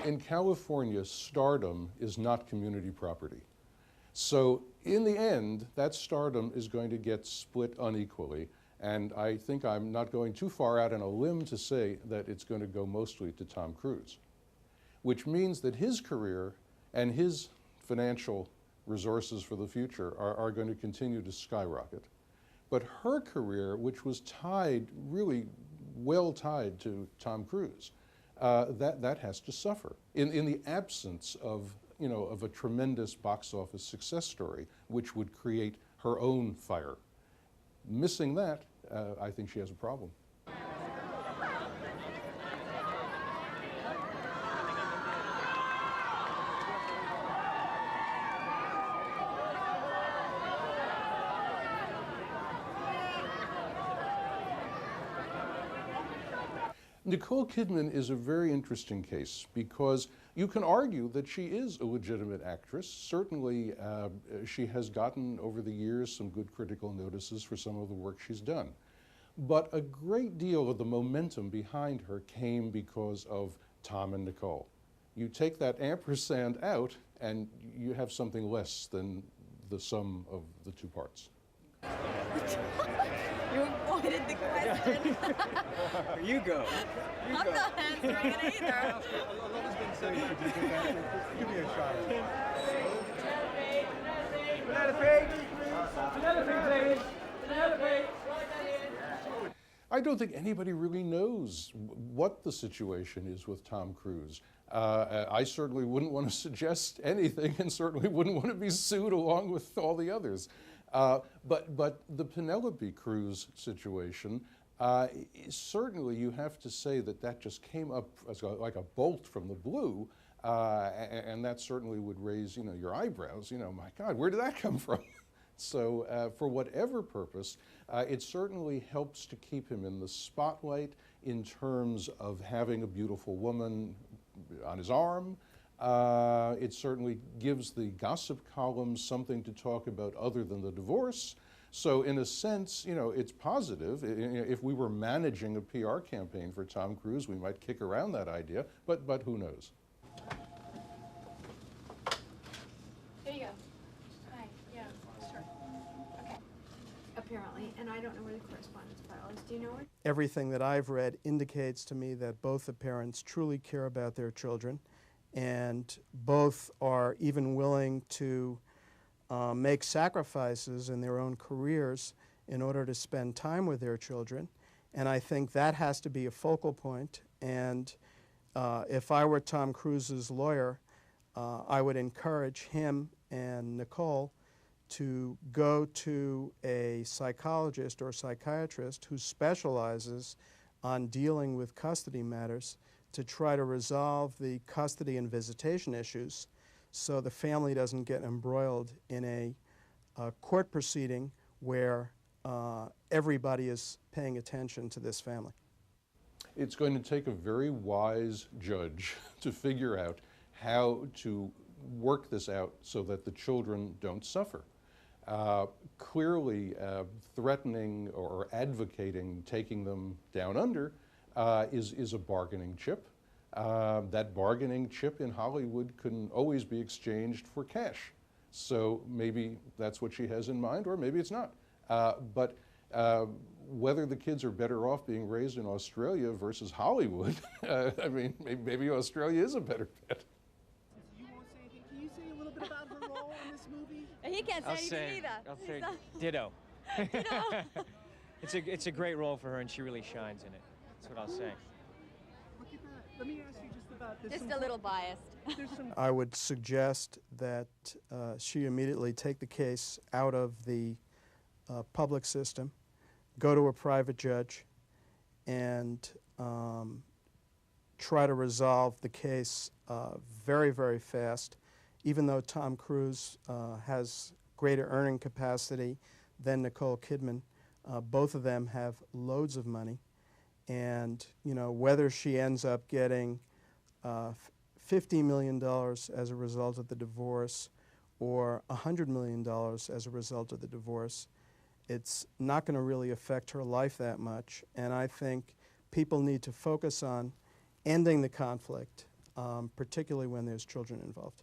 In California, stardom is not community property. So in the end, that stardom is going to get split unequally. And I think I'm not going too far out on a limb to say that it's going to go mostly to Tom Cruise, which means that his career and his financial resources for the future are going to continue to skyrocket. But her career, which was tied, really well tied to Tom Cruise, that has to suffer in the absence of, of a tremendous box office success story, which would create her own fire. Missing that, I think she has a problem. Nicole Kidman is a very interesting case because you can argue that she is a legitimate actress. Certainly, she has gotten over the years some good critical notices for some of the work she's done. But a great deal of the momentum behind her came because of Tom and Nicole. You take that ampersand out and you have something less than the sum of the two parts. You avoided the question. You go. I'm not answering it either. Love's been saying, give me a shot. I don't think anybody really knows what the situation is with Tom Cruise. I certainly wouldn't want to suggest anything and certainly wouldn't want to be sued along with all the others. But the Penelope Cruz situation, certainly you have to say that just came up as like a bolt from the blue, and that certainly would raise, your eyebrows. My God, where did that come from? So for whatever purpose, it certainly helps to keep him in the spotlight in terms of having a beautiful woman on his arm. It certainly gives the gossip columns something to talk about other than the divorce. So in a sense, it's positive. If we were managing a PR campaign for Tom Cruise, we might kick around that idea, but who knows? There you go. Hi, yeah, sure. Okay. Apparently, and I don't know where the correspondence file is. Do you know where? Everything that I've read indicates to me that both the parents truly care about their children, and both are even willing to make sacrifices in their own careers in order to spend time with their children. And I think that has to be a focal point. And if I were Tom Cruise's lawyer, I would encourage him and Nicole to go to a psychologist or psychiatrist who specializes on dealing with custody matters to try to resolve the custody and visitation issues so the family doesn't get embroiled in a court proceeding where everybody is paying attention to this family. It's going to take a very wise judge to figure out how to work this out so that the children don't suffer. Clearly, threatening or advocating taking them down under is a bargaining chip. That bargaining chip in Hollywood can always be exchanged for cash. So maybe that's what she has in mind, or maybe it's not. But whether the kids are better off being raised in Australia versus Hollywood, I mean, maybe Australia is a better bet. You won't say anything. Can you say a little bit about her role in this movie? He can't say anything either. I'll say ditto. It's a great role for her, and she really shines in it. That's what I'll say. Look at that. Let me ask you just about this. Just a little biased. I would suggest that she immediately take the case out of the public system, go to a private judge, and try to resolve the case very, very fast. Even though Tom Cruise has greater earning capacity than Nicole Kidman, both of them have loads of money. And whether she ends up getting $50 million as a result of the divorce or $100 million as a result of the divorce, it's not going to really affect her life that much. And I think people need to focus on ending the conflict, particularly when there's children involved.